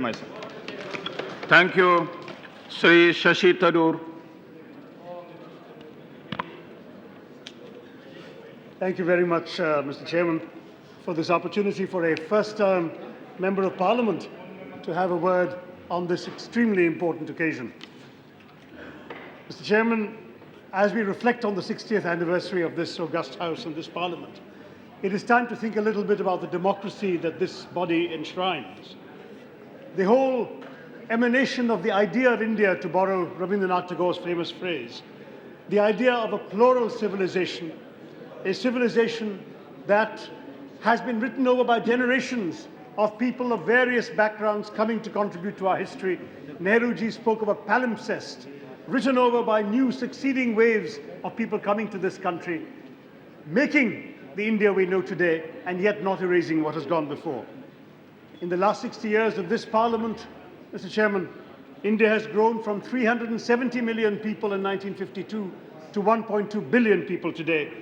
Myself. Thank you, Sri Shashi Tharoor. Thank you very much, Mr. Chairman, for this opportunity for a first-time Member of Parliament to have a word on this extremely important occasion. Mr. Chairman, as we reflect on the 60th anniversary of this august House and this Parliament, it is time to think a little bit about the democracy that this body enshrines. The whole emanation of the idea of India, to borrow Rabindranath Tagore's famous phrase, the idea of a plural civilization, a civilization that has been written over by generations of people of various backgrounds coming to contribute to our history. Nehruji spoke of a palimpsest, written over by new succeeding waves of people coming to this country, making the India we know today, and yet not erasing what has gone before. In the last 60 years of this Parliament, Mr. Chairman, India has grown from 370 million people in 1952 to 1.2 billion people today.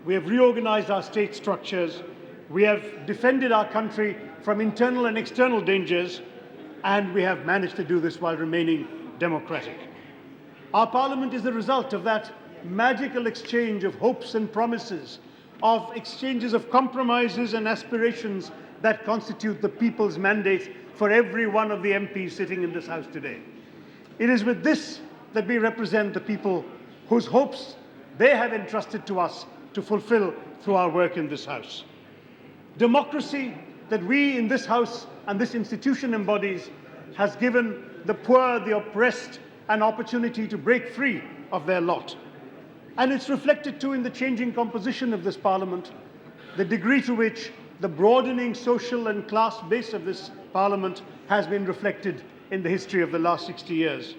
We have reorganized our state structures, we have defended our country from internal and external dangers, and we have managed to do this while remaining democratic. Our Parliament is the result of that magical exchange of hopes and promises, of exchanges of compromises and aspirations that constitute the people's mandate for every one of the MPs sitting in this House today. It is with this that we represent the people whose hopes they have entrusted to us to fulfill through our work in this House. Democracy that we in this House and this institution embodies has given the poor, the oppressed, an opportunity to break free of their lot. And it's reflected too in the changing composition of this Parliament, the degree to which the broadening social and class base of this Parliament has been reflected in the history of the last 60 years,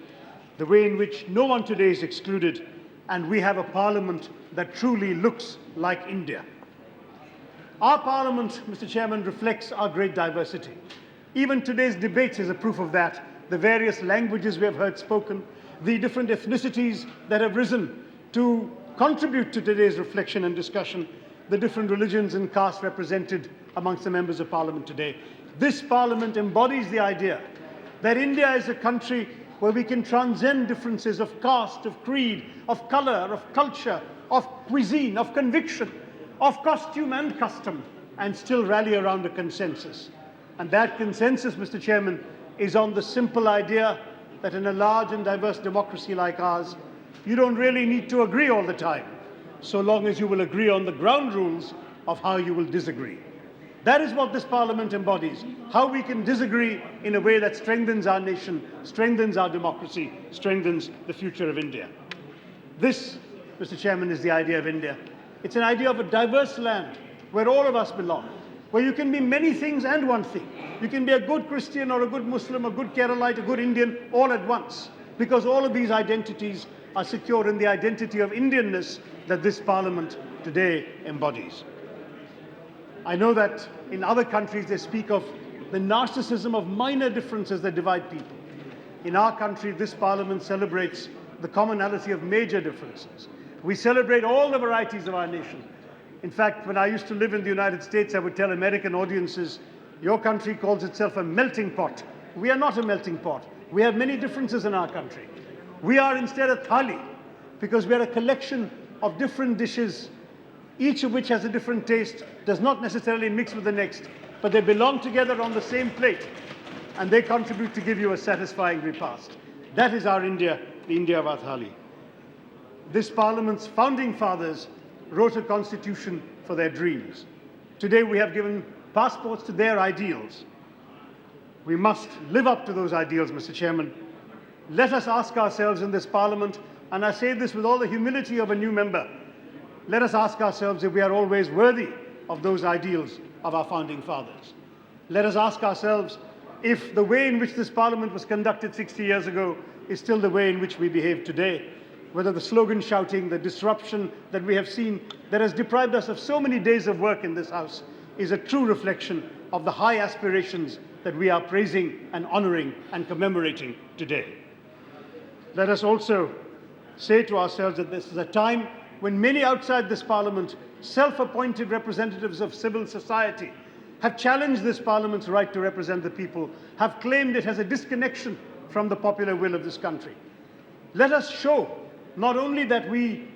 the way in which no one today is excluded, and we have a Parliament that truly looks like India. Our Parliament, Mr. Chairman, reflects our great diversity. Even today's debate is a proof of that. The various languages we have heard spoken, the different ethnicities that have risen to contribute to today's reflection and discussion, the different religions and castes represented amongst the members of Parliament today. This Parliament embodies the idea that India is a country where we can transcend differences of caste, of creed, of color, of culture, of cuisine, of conviction, of costume and custom, and still rally around a consensus. And that consensus, Mr. Chairman, is on the simple idea that in a large and diverse democracy like ours, you don't really need to agree all the time, so long as you will agree on the ground rules of how you will disagree. That is what this Parliament embodies, how we can disagree in a way that strengthens our nation, strengthens our democracy, strengthens the future of India. This, Mr. Chairman, is the idea of India. It's an idea of a diverse land where all of us belong, where you can be many things and one thing. You can be a good Christian or a good Muslim, a good Keralite, a good Indian, all at once, because all of these identities are secure in the identity of Indianness that this Parliament today embodies. I know that in other countries they speak of the narcissism of minor differences that divide people. In our country, this Parliament celebrates the commonality of major differences. We celebrate all the varieties of our nation. In fact, when I used to live in the United States, I would tell American audiences, your country calls itself a melting pot. We are not a melting pot. We have many differences in our country. We are instead a thali, because we are a collection of different dishes, each of which has a different taste, does not necessarily mix with the next, but they belong together on the same plate, and they contribute to give you a satisfying repast. That is our India, the India of our thali. This Parliament's founding fathers wrote a constitution for their dreams. Today we have given passports to their ideals. We must live up to those ideals, Mr. Chairman. Let us ask ourselves in this Parliament, and I say this with all the humility of a new member, let us ask ourselves if we are always worthy of those ideals of our founding fathers. Let us ask ourselves if the way in which this Parliament was conducted 60 years ago is still the way in which we behave today, whether the slogan shouting, the disruption that we have seen that has deprived us of so many days of work in this House is a true reflection of the high aspirations that we are praising and honoring and commemorating today. Let us also say to ourselves that this is a time when many outside this Parliament, self-appointed representatives of civil society, have challenged this Parliament's right to represent the people, have claimed it has a disconnection from the popular will of this country. Let us show not only that we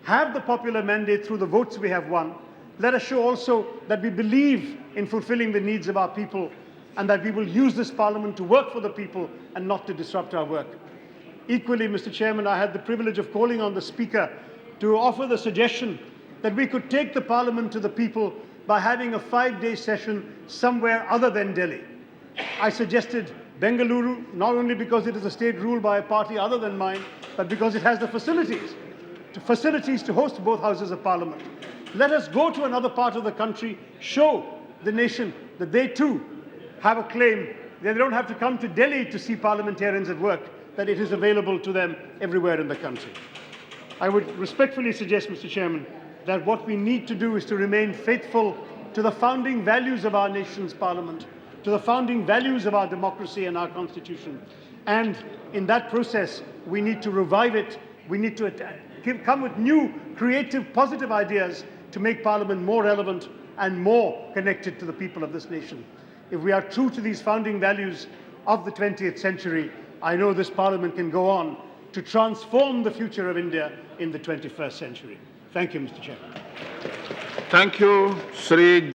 have the popular mandate through the votes we have won, let us show also that we believe in fulfilling the needs of our people and that we will use this Parliament to work for the people and not to disrupt our work. Equally, Mr. Chairman, I had the privilege of calling on the Speaker to offer the suggestion that we could take the Parliament to the people by having a 5-day session somewhere other than Delhi. I suggested Bengaluru, not only because it is a state ruled by a party other than mine, but because it has the facilities to host both houses of Parliament. Let us go to another part of the country, show the nation that they too have a claim. They don't have to come to Delhi to see parliamentarians at work, that it is available to them everywhere in the country. I would respectfully suggest, Mr. Chairman, that what we need to do is to remain faithful to the founding values of our nation's Parliament, to the founding values of our democracy and our Constitution. And in that process, we need to revive it. We need to come with new, creative, positive ideas to make Parliament more relevant and more connected to the people of this nation. If we are true to these founding values of the 20th century, I know this Parliament can go on to transform the future of India in the 21st century. Thank you, Mr. Chairman. Thank you, Sri